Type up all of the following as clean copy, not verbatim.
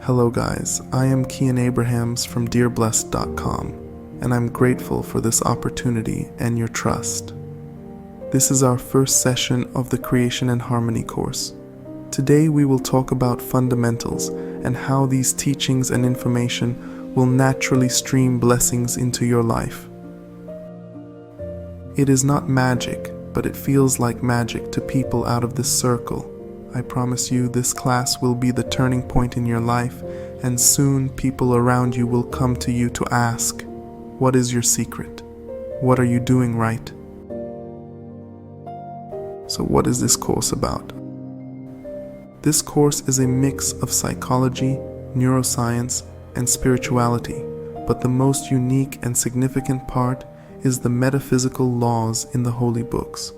Hello guys, I am Kian Abrahams from Dearblessed.com, and I'm grateful for this opportunity and your trust. This is our first session of the Creation and Harmony course. Today we will talk about fundamentals and how these teachings and information will naturally stream blessings into your life. It is not magic, but it feels like magic to people out of this circle. I promise you this class will be the turning point in your life, and soon people around you will come to you to ask, what is your secret? What are you doing right? So what is this course about? This course is a mix of psychology, neuroscience, and spirituality, but the most unique and significant part is the metaphysical laws in the holy books.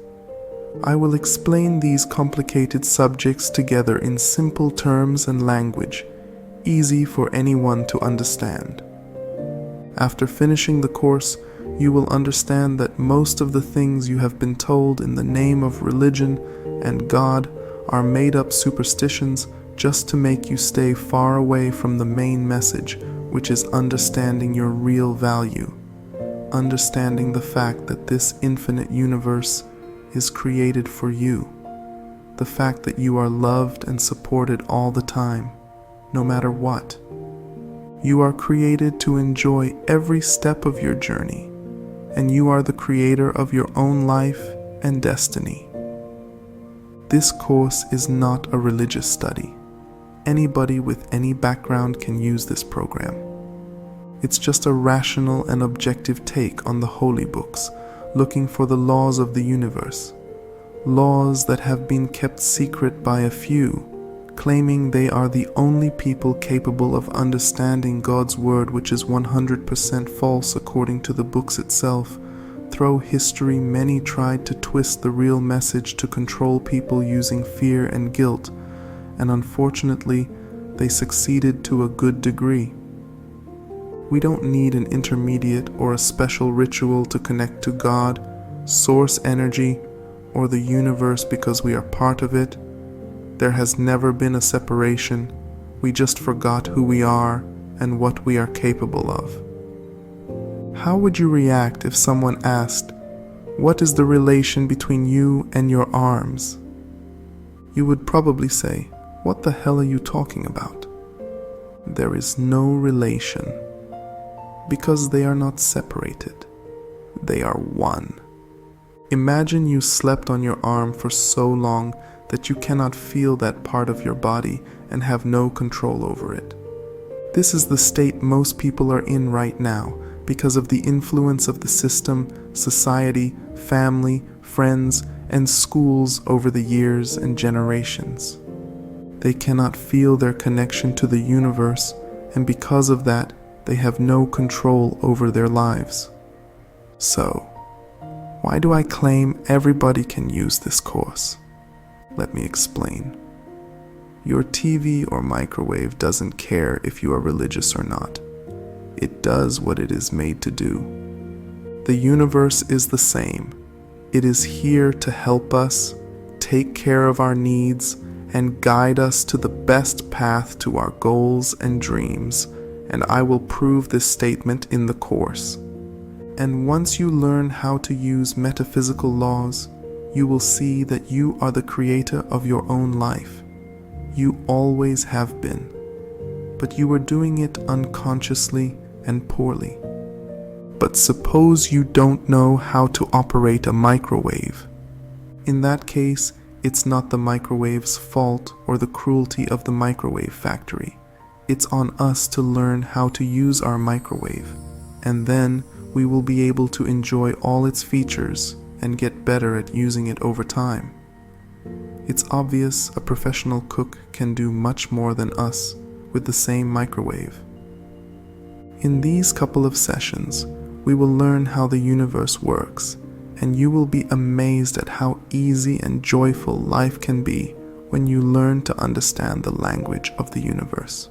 I will explain these complicated subjects together in simple terms and language, easy for anyone to understand. After finishing the course, you will understand that most of the things you have been told in the name of religion and God are made-up superstitions just to make you stay far away from the main message, which is understanding your real value, understanding the fact that this infinite universe is created for you, the fact that you are loved and supported all the time, no matter what. You are created to enjoy every step of your journey, and you are the creator of your own life and destiny. This course is not a religious study. Anybody with any background can use this program. It's just a rational and objective take on the holy books, looking for the laws of the universe, laws that have been kept secret by a few, claiming they are the only people capable of understanding God's word, which is 100% false according to the books itself. Through history, many tried to twist the real message to control people using fear and guilt, and unfortunately, they succeeded to a good degree. We don't need an intermediate or a special ritual to connect to God, source energy, or the universe because we are part of it. There has never been a separation. We just forgot who we are and what we are capable of. How would you react if someone asked, what is the relation between you and your arms? You would probably say, what the hell are you talking about? There is no relation. Because they are not separated. They are one. Imagine you slept on your arm for so long that you cannot feel that part of your body and have no control over it. This is the state most people are in right now because of the influence of the system, society, family, friends, and schools over the years and generations. They cannot feel their connection to the universe, and because of that, they have no control over their lives. So, why do I claim everybody can use this course? Let me explain. Your TV or microwave doesn't care if you are religious or not. It does what it is made to do. The universe is the same. It is here to help us, take care of our needs, and guide us to the best path to our goals and dreams. And I will prove this statement in the course. And once you learn how to use metaphysical laws, you will see that you are the creator of your own life. You always have been, but you were doing it unconsciously and poorly. But suppose you don't know how to operate a microwave. In that case, it's not the microwave's fault or the cruelty of the microwave factory. It's on us to learn how to use our microwave, and then we will be able to enjoy all its features and get better at using it over time. It's obvious a professional cook can do much more than us with the same microwave. In these couple of sessions, we will learn how the universe works, and you will be amazed at how easy and joyful life can be when you learn to understand the language of the universe.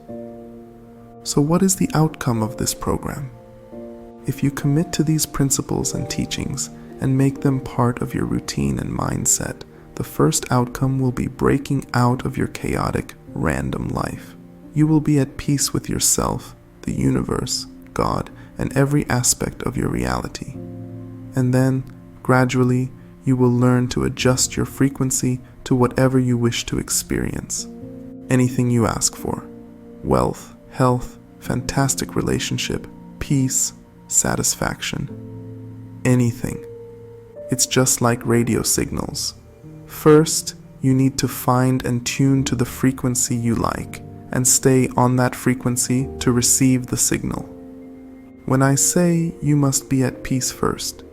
So what is the outcome of this program? If you commit to these principles and teachings and make them part of your routine and mindset, the first outcome will be breaking out of your chaotic, random life. You will be at peace with yourself, the universe, God, and every aspect of your reality. And then, gradually, you will learn to adjust your frequency to whatever you wish to experience. Anything you ask for: wealth, health, fantastic relationship, peace, satisfaction. Anything. It's just like radio signals. First, you need to find and tune to the frequency you like, and stay on that frequency to receive the signal. When I say you must be at peace first,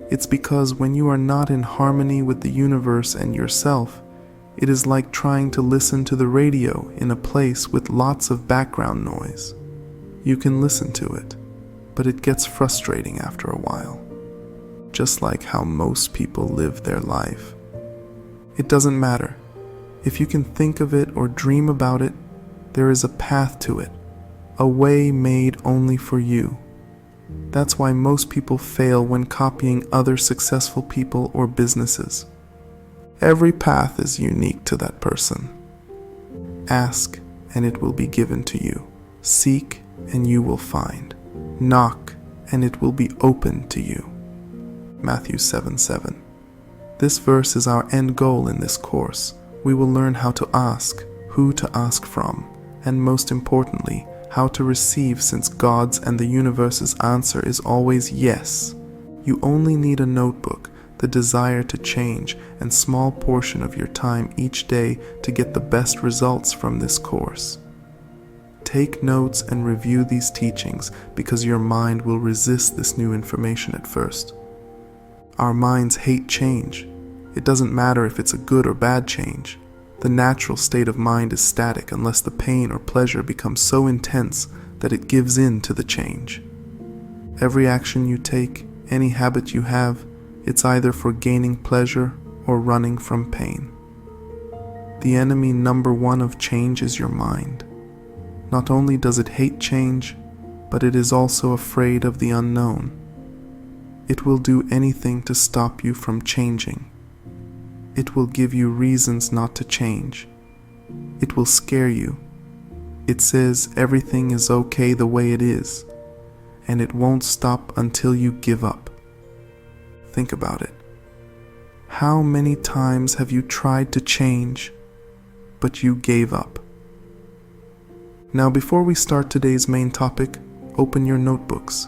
it's because when you are not in harmony with the universe and yourself, it is like trying to listen to the radio in a place with lots of background noise. You can listen to it, but it gets frustrating after a while. Just like how most people live their life. It doesn't matter. If you can think of it or dream about it, there is a path to it, a way made only for you. That's why most people fail when copying other successful people or businesses. Every path is unique to that person. Ask, and it will be given to you. Seek, and you will find. Knock, and it will be opened to you. Matthew 7:7. This verse is our end goal in this course. We will learn how to ask, who to ask from, and most importantly, how to receive, since God's and the universe's answer is always yes. You only need a notebook, the desire to change, and small portion of your time each day to get the best results from this course. Take notes and review these teachings because your mind will resist this new information at first. Our minds hate change. It doesn't matter if it's a good or bad change. The natural state of mind is static unless the pain or pleasure becomes so intense that it gives in to the change. Every action you take, any habit you have, it's either for gaining pleasure or running from pain. The enemy number one of change is your mind. Not only does it hate change, but it is also afraid of the unknown. It will do anything to stop you from changing. It will give you reasons not to change. It will scare you. It says everything is okay the way it is, and it won't stop until you give up. Think about it. How many times have you tried to change, but you gave up? Now, before we start today's main topic, open your notebooks.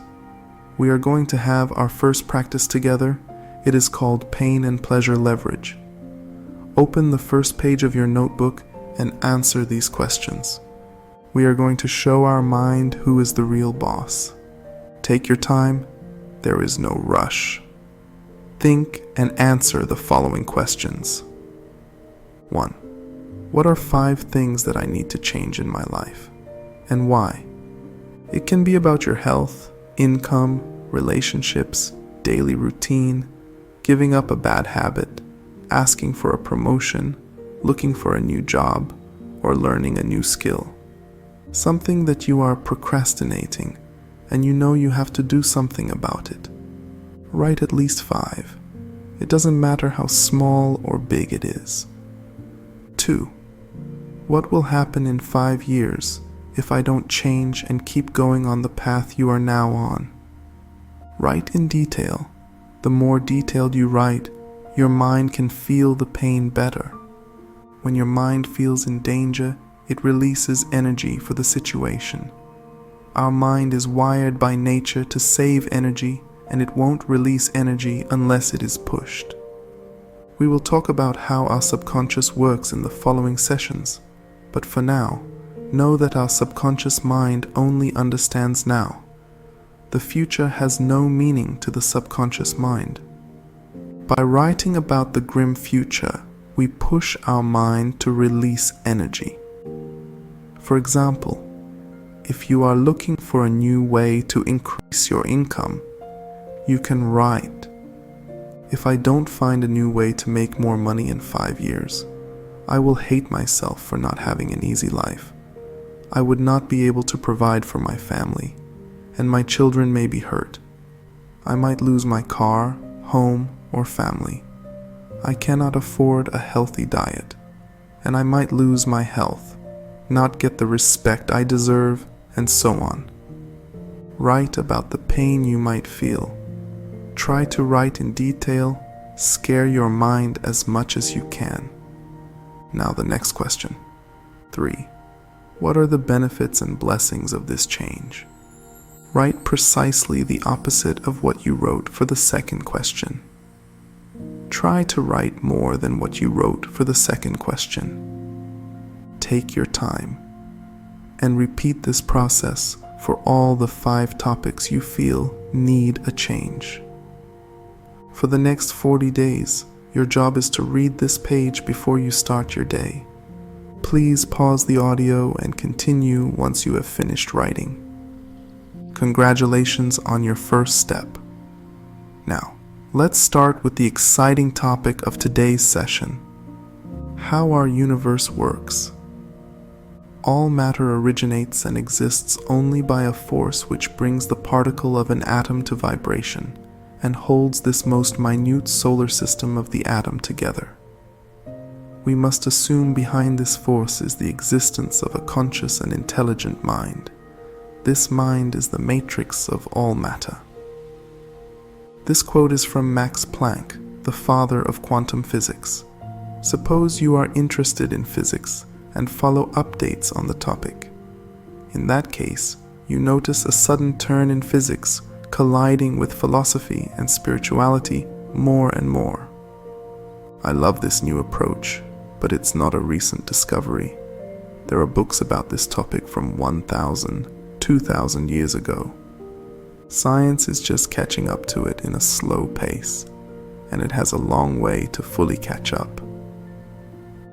We are going to have our first practice together. It is called Pain and Pleasure Leverage. Open the first page of your notebook and answer these questions. We are going to show our mind who is the real boss. Take your time. There is no rush. Think and answer the following questions. 1. What are 5 things that I need to change in my life, and why? It can be about your health, income, relationships, daily routine, giving up a bad habit, asking for a promotion, looking for a new job, or learning a new skill. Something that you are procrastinating, and you know you have to do something about it. Write at least 5. It doesn't matter how small or big it is. 2. What will happen in 5 years if I don't change and keep going on the path you are now on? Write in detail. The more detailed you write, your mind can feel the pain better. When your mind feels in danger, it releases energy for the situation. Our mind is wired by nature to save energy, and it won't release energy unless it is pushed. We will talk about how our subconscious works in the following sessions, but for now, know that our subconscious mind only understands now. The future has no meaning to the subconscious mind. By writing about the grim future, we push our mind to release energy. For example, if you are looking for a new way to increase your income, you can write, "If I don't find a new way to make more money in 5 years, I will hate myself for not having an easy life. I would not be able to provide for my family, and my children may be hurt. I might lose my car, home, or family. I cannot afford a healthy diet, and I might lose my health. not get the respect I deserve, and so on. Write about the pain you might feel. Try to write in detail, scare your mind as much as you can. Now the next question. 3. What are the benefits and blessings of this change? Write precisely the opposite of what you wrote for the second question. Try to write more than what you wrote for the second question. Take your time and repeat this process for all the 5 topics you feel need a change. For the next 40 days, your job is to read this page before you start your day. Please pause the audio and continue once you have finished writing. Congratulations on your first step. Now, let's start with the exciting topic of today's session: how our universe works. All matter originates and exists only by a force which brings the particle of an atom to vibration and holds this most minute solar system of the atom together. We must assume behind this force is the existence of a conscious and intelligent mind. This mind is the matrix of all matter. This quote is from Max Planck, the father of quantum physics. Suppose you are interested in physics and follow updates on the topic. In that case, you notice a sudden turn in physics, colliding with philosophy and spirituality more and more. I love this new approach, but it's not a recent discovery. There are books about this topic from 1,000, 2,000 years ago. Science is just catching up to it in a slow pace, and it has a long way to fully catch up.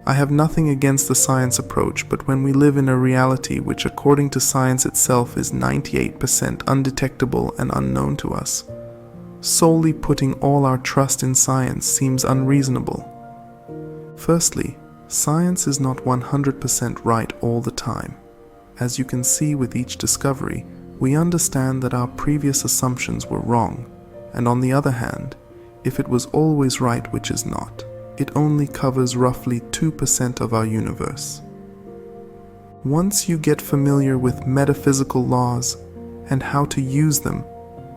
I have nothing against the science approach, but when we live in a reality which according to science itself is 98% undetectable and unknown to us, solely putting all our trust in science seems unreasonable. Firstly, science is not 100% right all the time. As you can see with each discovery, we understand that our previous assumptions were wrong, and on the other hand, if it was always right, which is not, it only covers roughly 2% of our universe. Once you get familiar with metaphysical laws and how to use them,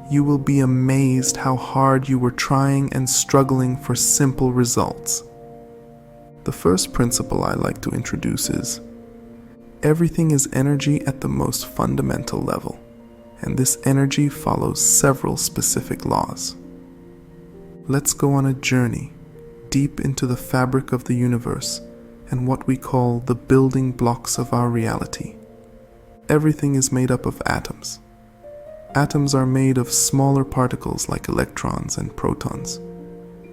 you will be amazed how hard you were trying and struggling for simple results. The first principle I like to introduce is: everything is energy at the most fundamental level, and this energy follows several specific laws. Let's go on a journey deep into the fabric of the universe and what we call the building blocks of our reality. Everything is made up of atoms. Atoms are made of smaller particles like electrons and protons.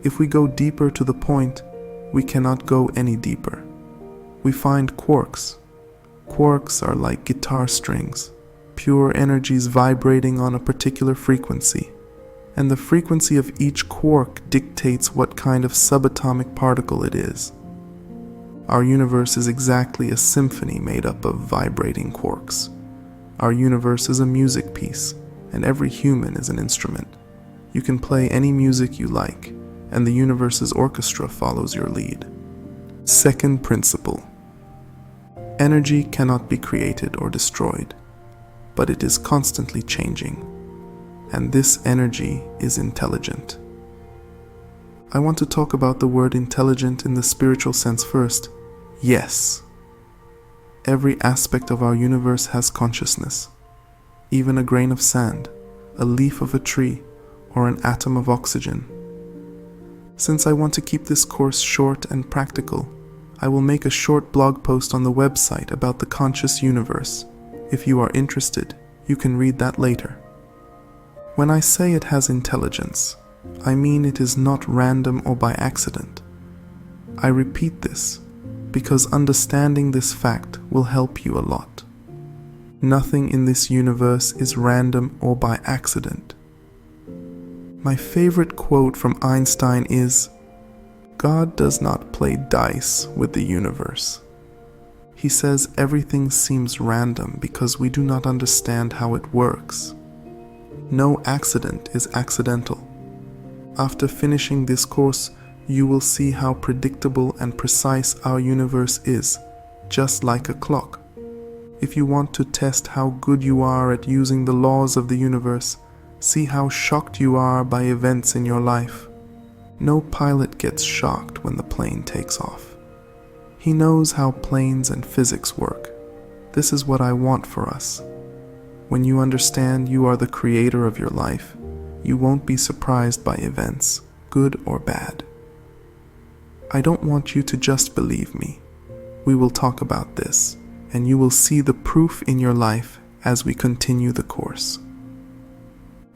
If we go deeper to the point, we cannot go any deeper. We find quarks. Quarks are like guitar strings, pure energies vibrating on a particular frequency, and the frequency of each quark dictates what kind of subatomic particle it is. Our universe is exactly a symphony made up of vibrating quarks. Our universe is a music piece, and every human is an instrument. You can play any music you like, and the universe's orchestra follows your lead. Second principle: energy cannot be created or destroyed, but it is constantly changing. And this energy is intelligent. I want to talk about the word intelligent in the spiritual sense first. Yes, every aspect of our universe has consciousness. Even a grain of sand, a leaf of a tree, or an atom of oxygen. Since I want to keep this course short and practical, I will make a short blog post on the website about the conscious universe. If you are interested, you can read that later. When I say it has intelligence, I mean it is not random or by accident. I repeat this because understanding this fact will help you a lot. Nothing in this universe is random or by accident. My favorite quote from Einstein is, "God does not play dice with the universe." He says everything seems random because we do not understand how it works. No accident is accidental. After finishing this course, you will see how predictable and precise our universe is, just like a clock. If you want to test how good you are at using the laws of the universe, see how shocked you are by events in your life. No pilot gets shocked when the plane takes off. He knows how planes and physics work. This is what I want for us. When you understand you are the creator of your life, you won't be surprised by events, good or bad. I don't want you to just believe me. We will talk about this, and you will see the proof in your life as we continue the course.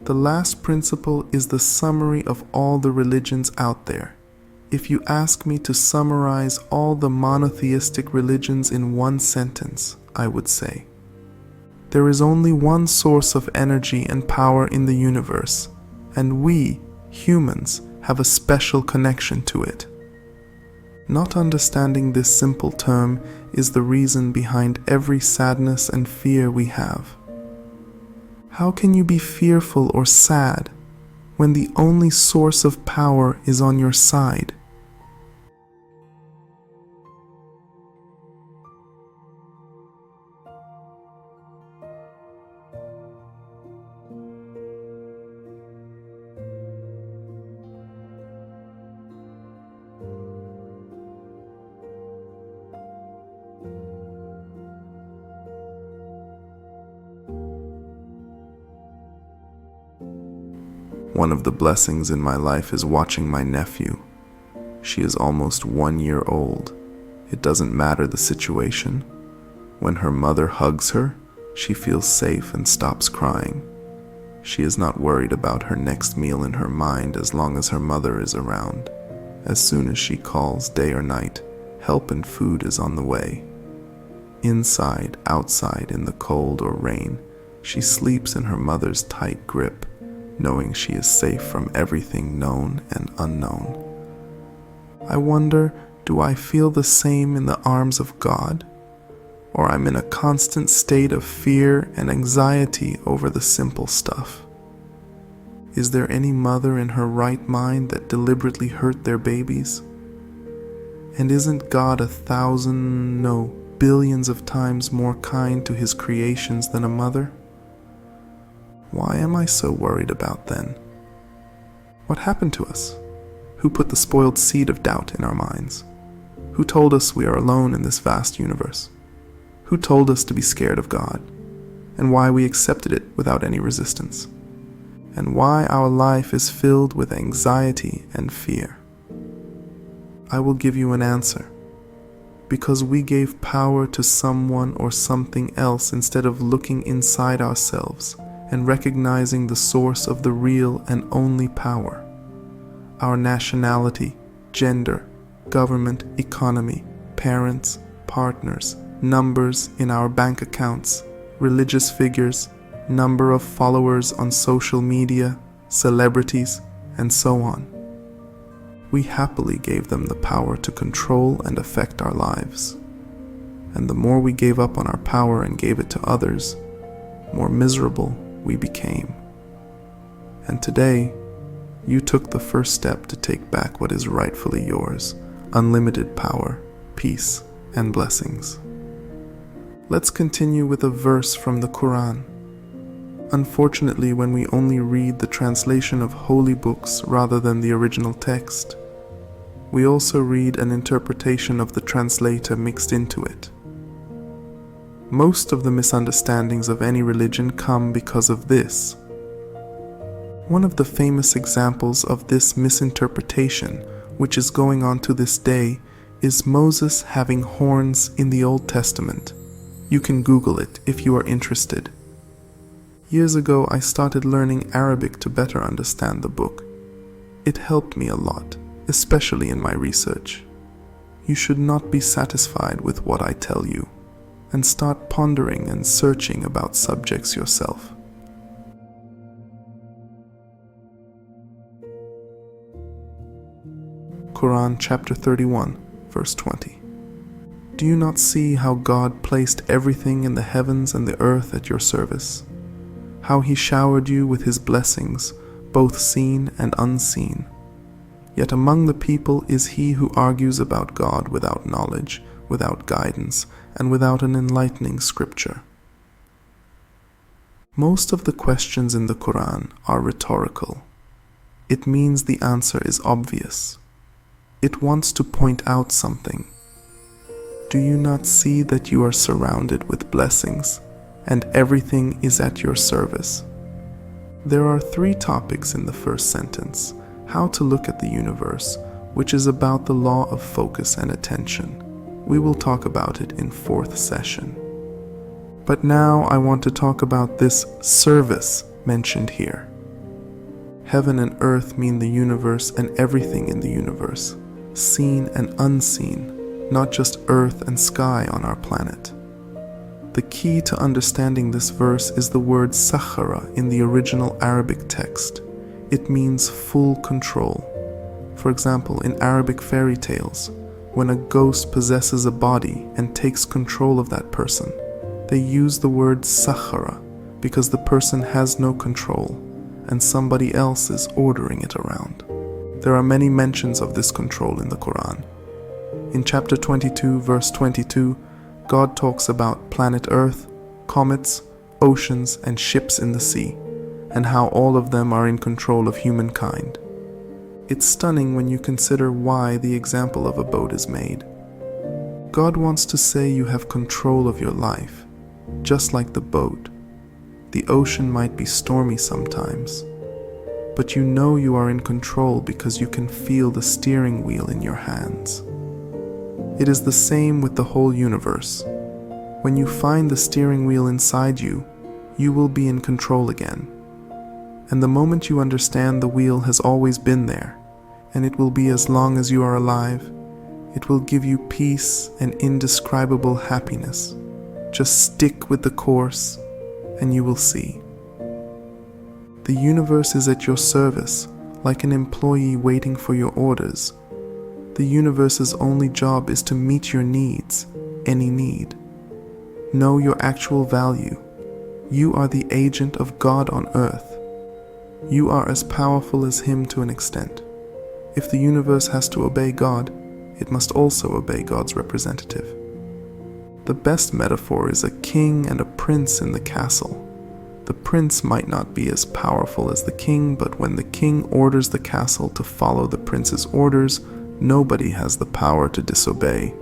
The last principle is the summary of all the religions out there. If you ask me to summarize all the monotheistic religions in one sentence, I would say, there is only one source of energy and power in the universe, and we, humans, have a special connection to it. Not understanding this simple term is the reason behind every sadness and fear we have. How can you be fearful or sad when the only source of power is on your side? One of the blessings in my life is watching my nephew. She is almost 1 year old. It doesn't matter the situation. When her mother hugs her, she feels safe and stops crying. She is not worried about her next meal in her mind as long as her mother is around. As soon as she calls day or night, help and food is on the way. Inside, outside, in the cold or rain, she sleeps in her mother's tight grip, knowing she is safe from everything known and unknown. I wonder, do I feel the same in the arms of God? Or I'm in a constant state of fear and anxiety over the simple stuff? Is there any mother in her right mind that deliberately hurt their babies? And isn't God 1,000, no, billions of times more kind to his creations than a mother? Why am I so worried about then? What happened to us? Who put the spoiled seed of doubt in our minds? Who told us we are alone in this vast universe? Who told us to be scared of God? And why we accepted it without any resistance? And why our life is filled with anxiety and fear? I will give you an answer. Because we gave power to someone or something else instead of looking inside ourselves and recognizing the source of the real and only power. Our nationality, gender, government, economy, parents, partners, numbers in our bank accounts, religious figures, number of followers on social media, celebrities, and so on. We happily gave them the power to control and affect our lives. And the more we gave up on our power and gave it to others, more miserable we became. And today, you took the first step to take back what is rightfully yours: unlimited power, peace, and blessings. Let's continue with a verse from the Quran. Unfortunately, when we only read the translation of holy books rather than the original text, we also read an interpretation of the translator mixed into it. Most of the misunderstandings of any religion come because of this. One of the famous examples of this misinterpretation, which is going on to this day, is Moses having horns in the Old Testament. You can Google it if you are interested. Years ago, I started learning Arabic to better understand the book. It helped me a lot, especially in my research. You should not be satisfied with what I tell you, and start pondering and searching about subjects yourself. Quran chapter 31, verse 20. Do you not see how God placed everything in the heavens and the earth at your service? How he showered you with his blessings, both seen and unseen. Yet among the people is he who argues about God without knowledge, without guidance and without an enlightening scripture. Most of the questions in the Quran are rhetorical. It means the answer is obvious. It wants to point out something. Do you not see that you are surrounded with blessings and everything is at your service? There are 3 topics in the first sentence: how to look at the universe, which is about the law of focus and attention. We will talk about it in 4th session. But now I want to talk about this service mentioned here. Heaven and earth mean the universe and everything in the universe, seen and unseen, not just earth and sky on our planet. The key to understanding this verse is the word sakhara in the original Arabic text. It means full control. For example, in Arabic fairy tales, when a ghost possesses a body and takes control of that person, they use the word sakhara because the person has no control and somebody else is ordering it around. There are many mentions of this control in the Quran. In chapter 22, verse 22, God talks about planet Earth, comets, oceans, and ships in the sea, and how all of them are in control of humankind. It's stunning when you consider why the example of a boat is made. God wants to say you have control of your life, just like the boat. The ocean might be stormy sometimes, but you know you are in control because you can feel the steering wheel in your hands. It is the same with the whole universe. When you find the steering wheel inside you, you will be in control again. And the moment you understand the wheel has always been there, and it will be as long as you are alive, it will give you peace and indescribable happiness. Just stick with the course, and you will see. The universe is at your service, like an employee waiting for your orders. The universe's only job is to meet your needs, any need. Know your actual value. You are the agent of God on earth. You are as powerful as Him to an extent. If the universe has to obey God, it must also obey God's representative. The best metaphor is a king and a prince in the castle. The prince might not be as powerful as the king, but when the king orders the castle to follow the prince's orders, nobody has the power to disobey.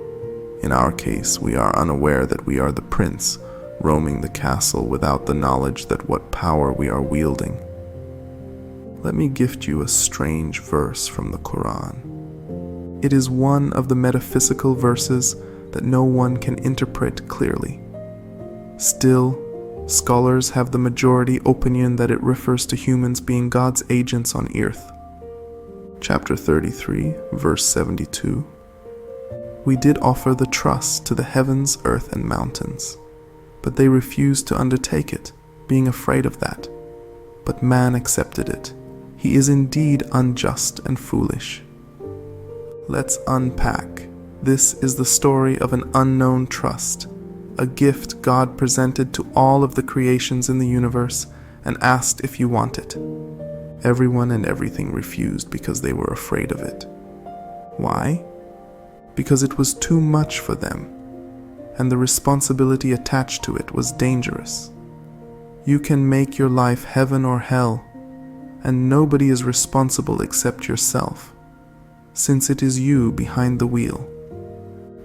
In our case, we are unaware that we are the prince, roaming the castle without the knowledge that what power we are wielding. Let me gift you a strange verse from the Quran. It is one of the metaphysical verses that no one can interpret clearly. Still, scholars have the majority opinion that it refers to humans being God's agents on earth. Chapter 33, verse 72. We did offer the trust to the heavens, earth, and mountains, but they refused to undertake it, being afraid of that. But man accepted it. He is indeed unjust and foolish. Let's unpack. This is the story of an unknown trust, a gift God presented to all of the creations in the universe and asked if you want it. Everyone and everything refused because they were afraid of it. Why? Because it was too much for them, and the responsibility attached to it was dangerous. You can make your life heaven or hell, and nobody is responsible except yourself, since it is you behind the wheel.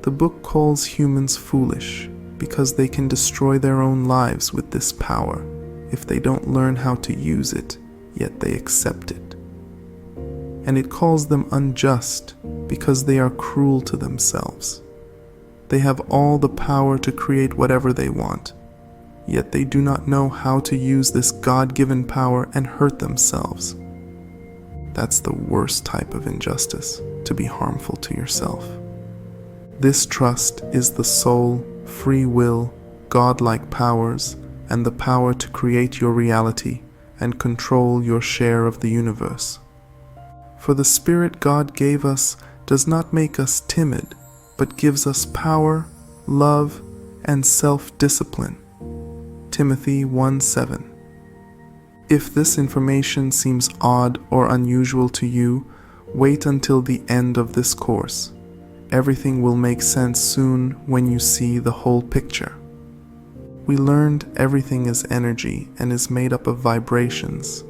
The book calls humans foolish because they can destroy their own lives with this power if they don't learn how to use it, yet they accept it. And it calls them unjust because they are cruel to themselves. They have all the power to create whatever they want, yet they do not know how to use this God-given power and hurt themselves. That's the worst type of injustice, to be harmful to yourself. This trust is the soul, free will, godlike powers, and the power to create your reality and control your share of the universe. For the Spirit God gave us does not make us timid, but gives us power, love, and self-discipline. Timothy 1:7. If this information seems odd or unusual to you, wait until the end of this course. everything will make sense soon when you see the whole picture. We learned everything is energy and is made up of vibrations,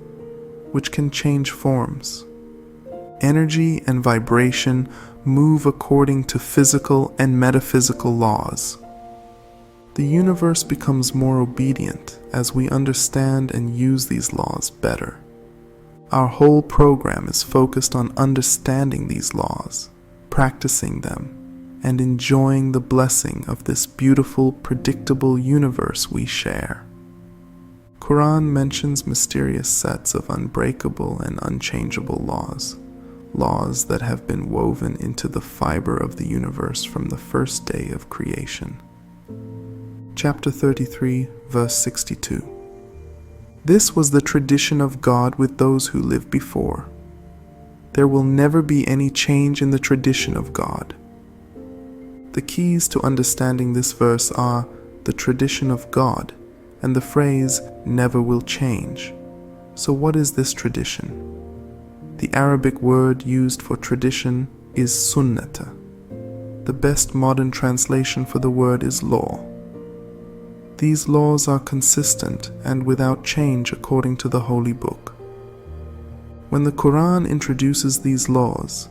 which can change forms. Energy and vibration move according to physical and metaphysical laws. The universe becomes more obedient as we understand and use these laws better. Our whole program is focused on understanding these laws, practicing them, and enjoying the blessing of this beautiful, predictable universe we share. Quran mentions mysterious sets of unbreakable and unchangeable laws, laws that have been woven into the fiber of the universe from the first day of creation. Chapter 33, verse 62. This was the tradition of God with those who lived before. There will never be any change in the tradition of God. The keys to understanding this verse are the tradition of God and the phrase never will change. So what is this tradition? The Arabic word used for tradition is sunnata. The best modern translation for the word is law. These laws are consistent and without change according to the Holy Book. When the Quran introduces these laws,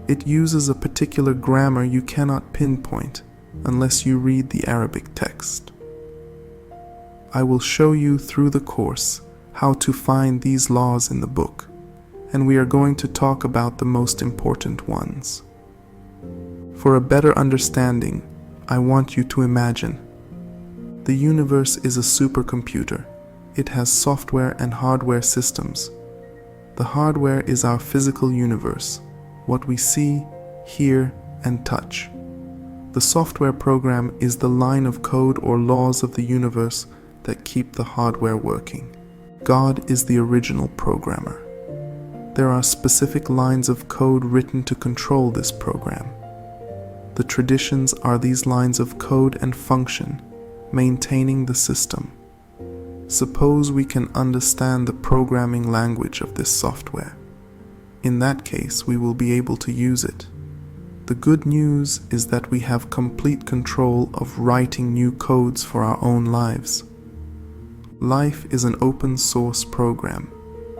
it uses a particular grammar you cannot pinpoint unless you read the Arabic text. I will show you through the course how to find these laws in the book, and we are going to talk about the most important ones. For a better understanding, I want you to imagine the universe is a supercomputer. It has software and hardware systems. The hardware is our physical universe, what we see, hear, and touch. The software program is the line of code or laws of the universe that keep the hardware working. God is the original programmer. There are specific lines of code written to control this program. The traditions are these lines of code and function, maintaining the system. Suppose we can understand the programming language of this software. In that case, we will be able to use it. The good news is that we have complete control of writing new codes for our own lives. Life is an open source program.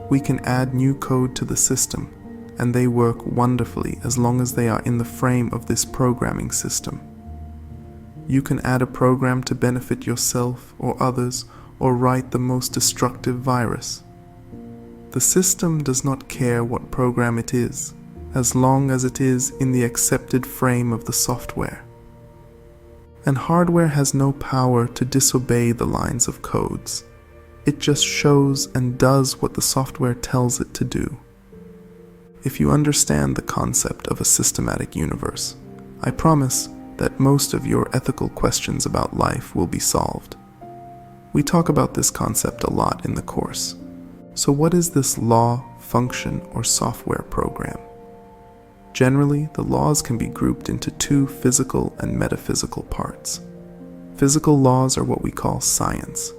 We can add new code to the system, and they work wonderfully as long as they are in the frame of this programming system. You can add a program to benefit yourself or others, or write the most destructive virus. The system does not care what program it is, as long as it is in the accepted frame of the software. And hardware has no power to disobey the lines of codes. It just shows and does what the software tells it to do. If you understand the concept of a systematic universe, I promise that most of your ethical questions about life will be solved. We talk about this concept a lot in the course. So what is this law, function, or software program? Generally, the laws can be grouped into two physical and metaphysical parts. Physical laws are what we call science.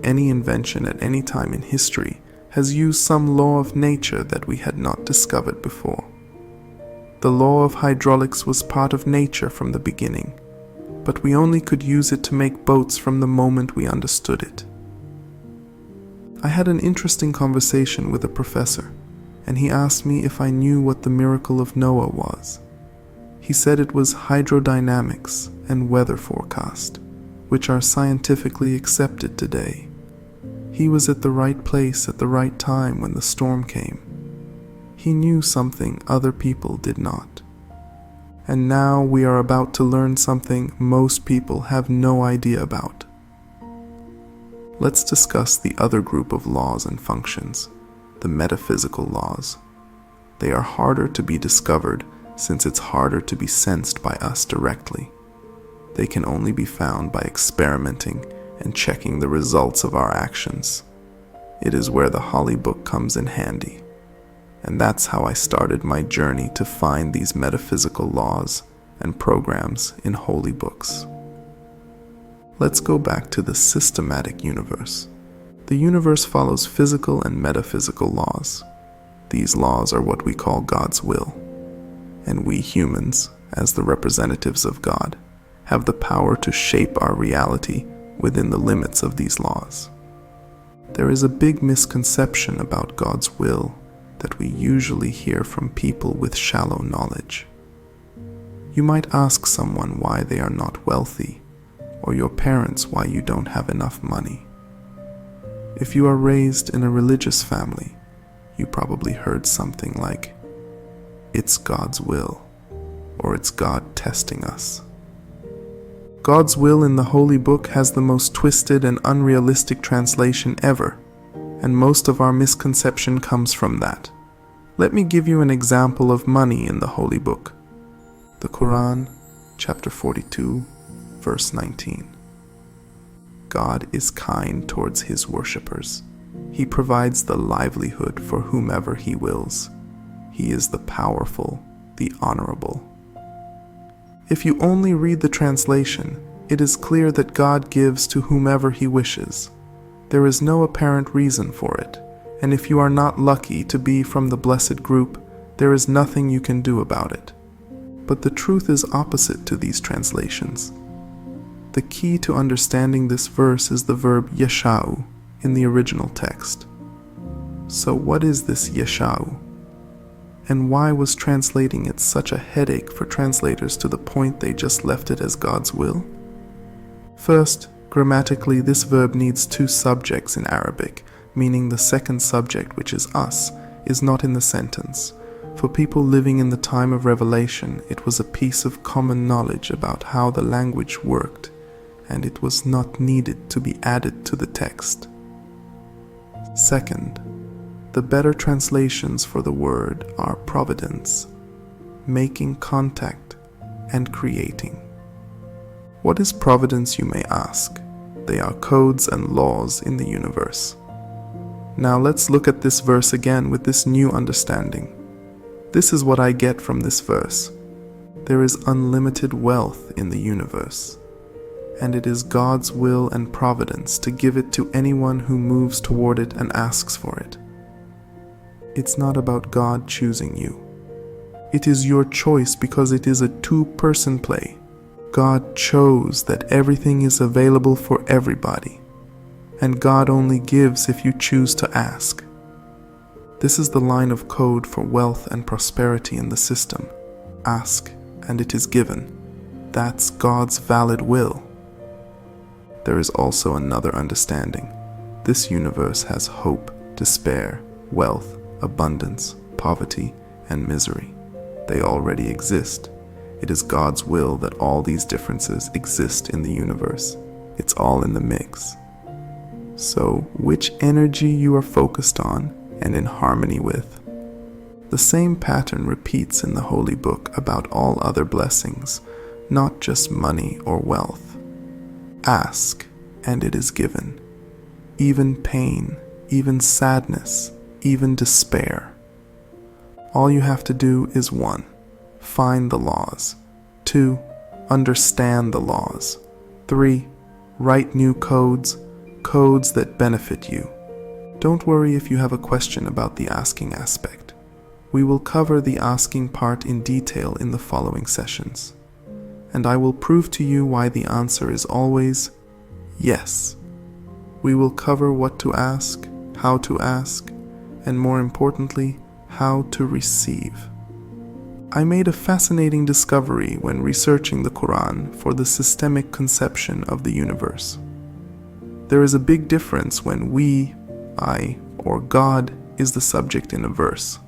Any invention at any time in history has used some law of nature that we had not discovered before. The law of hydraulics was part of nature from the beginning, but we only could use it to make boats from the moment we understood it. I had an interesting conversation with a professor, and he asked me if I knew what the miracle of Noah was. He said it was hydrodynamics and weather forecast, which are scientifically accepted today. He was at the right place at the right time when the storm came. He knew something other people did not. And now we are about to learn something most people have no idea about. Let's discuss the other group of laws and functions, the metaphysical laws. They are harder to be discovered since it's harder to be sensed by us directly. They can only be found by experimenting and checking the results of our actions. It is where the Holy Book comes in handy. And that's how I started my journey to find these metaphysical laws and programs in holy books. Let's go back to the systematic universe. The universe follows physical and metaphysical laws. These laws are what we call God's will, and we humans, as the representatives of God, have the power to shape our reality within the limits of these laws. There is a big misconception about God's will that we usually hear from people with shallow knowledge. You might ask someone why they are not wealthy, or your parents why you don't have enough money. If you are raised in a religious family, you probably heard something like, "It's God's will," or "It's God testing us." God's will in the Holy Book has the most twisted and unrealistic translation ever, and most of our misconception comes from that. Let me give you an example of money in the Holy Book. The Quran, chapter 42, verse 19. God is kind towards His worshippers. He provides the livelihood for whomever He wills. He is the powerful, the honorable. If you only read the translation, it is clear that God gives to whomever He wishes. There is no apparent reason for it, and if you are not lucky to be from the blessed group, there is nothing you can do about it. But the truth is opposite to these translations. The key to understanding this verse is the verb yasha'u in the original text. So what is this yasha'u? And why was translating it such a headache for translators to the point they just left it as God's will? First, grammatically, this verb needs two subjects in Arabic, meaning the second subject, which is us, is not in the sentence. For people living in the time of revelation, it was a piece of common knowledge about how the language worked, and it was not needed to be added to the text. Second, the better translations for the word are providence, making contact, and creating. What is providence, you may ask? They are codes and laws in the universe. Now let's look at this verse again with this new understanding. This is what I get from this verse. There is unlimited wealth in the universe, and it is God's will and providence to give it to anyone who moves toward it and asks for it. It's not about God choosing you. It is your choice because it is a two-person play. God chose that everything is available for everybody, and God only gives if you choose to ask. This is the line of code for wealth and prosperity in the system. Ask, and it is given. That's God's valid will. There is also another understanding. This universe has hope, despair, wealth, abundance, poverty, and misery. They already exist. It is God's will that all these differences exist in the universe. It's all in the mix. So, which energy you are focused on and in harmony with? The same pattern repeats in the Holy Book about all other blessings, not just money or wealth. Ask, and it is given. Even pain, even sadness, even despair. All you have to do is 1. Find the laws. 2. Understand the laws. 3. Write new codes that benefit you. Don't worry if you have a question about the asking aspect. We will cover the asking part in detail in the following sessions, and I will prove to you why the answer is always yes. We will cover what to ask, how to ask, and more importantly, how to receive. I made a fascinating discovery when researching the Quran for the systemic conception of the universe. There is a big difference when we, I, or God is the subject in a verse.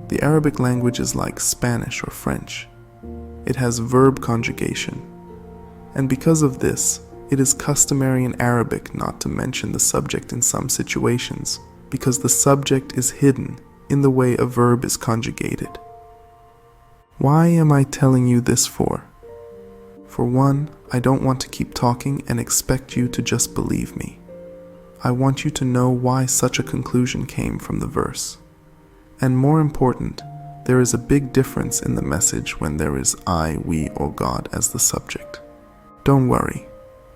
The Arabic language is like Spanish or French. It has verb conjugation, and because of this, it is customary in Arabic not to mention the subject in some situations, because the subject is hidden in the way a verb is conjugated. Why am I telling you this for? For one, I don't want to keep talking and expect you to just believe me. I want you to know why such a conclusion came from the verse. And more important, there is a big difference in the message when there is I, we, or God as the subject. Don't worry,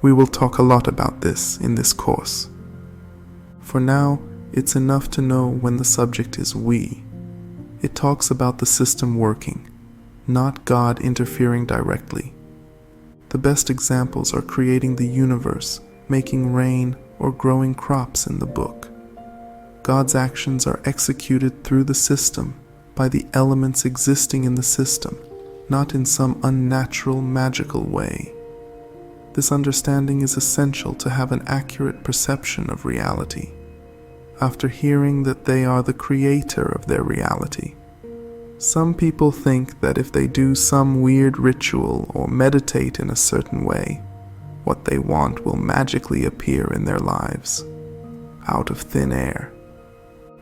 we will talk a lot about this in this course. For now, it's enough to know when the subject is we. It talks about the system working. not God interfering directly. The best examples are creating the universe, making rain, or growing crops in the book. God's actions are executed through the system by the elements existing in the system, not in some unnatural, magical way. This understanding is essential to have an accurate perception of reality. After hearing that they are the creator of their reality, some people think that if they do some weird ritual or meditate in a certain way, what they want will magically appear in their lives, out of thin air.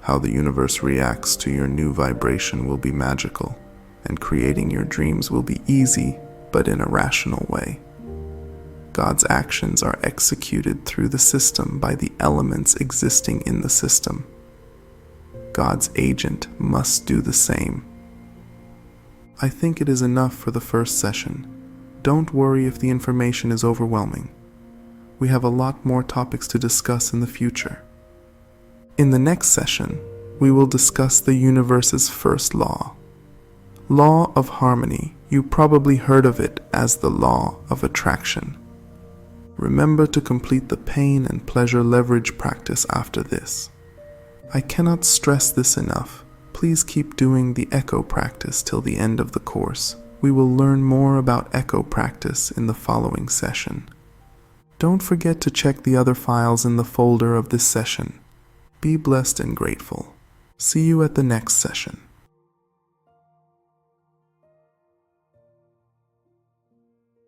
How the universe reacts to your new vibration will be magical, and creating your dreams will be easy, but in a rational way. God's actions are executed through the system by the elements existing in the system. God's agent must do the same. I think it is enough for the first session. Don't worry if the information is overwhelming. We have a lot more topics to discuss in the future. In the next session, we will discuss the universe's first law. Law of harmony. You probably heard of it as the law of attraction. Remember to complete the pain and pleasure leverage practice after this. I cannot stress this enough. Please keep doing the echo practice till the end of the course. We will learn more about echo practice in the following session. Don't forget to check the other files in the folder of this session. Be blessed and grateful. See you at the next session.